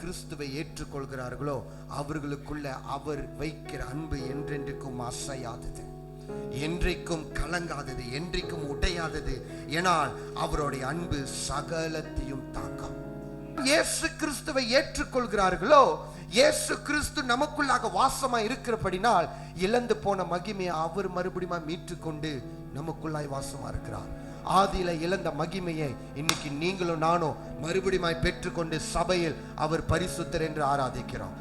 கிறிஸ்துவை ஏற்றுக்கொள்கிறார்களோ அவர்களுக்குள்ள அவர் வைக்கிற அன்பு என்றென்றைக்கும் அசையாதது, என்றைக்கும் கலங்காதது, என்றைக்கும் உடையாதது. ஏனால் அவருடைய அன்பு சகலத்தையும் தாக்கும். இயேசு கிறிஸ்துவை ஏற்றுக்கொள்கிறார்களோ இயேசு கிறிஸ்து நமக்குள்ளாக வாசமா இருக்கிறபடினால் இழந்து போன மகிமையை அவர் மறுபடியும் மீட்டுக்கொண்டு நமக்குள்ளாய் வாசமா இருக்கிறார். ஆதியில இழந்த மகிமையை இன்னைக்கு நீங்களும் நானும் மறுபடியும் பெற்றுக்கொண்டு சபையில் அவர் பரிசுத்தர் என்று ஆராதிக்கிறோம்.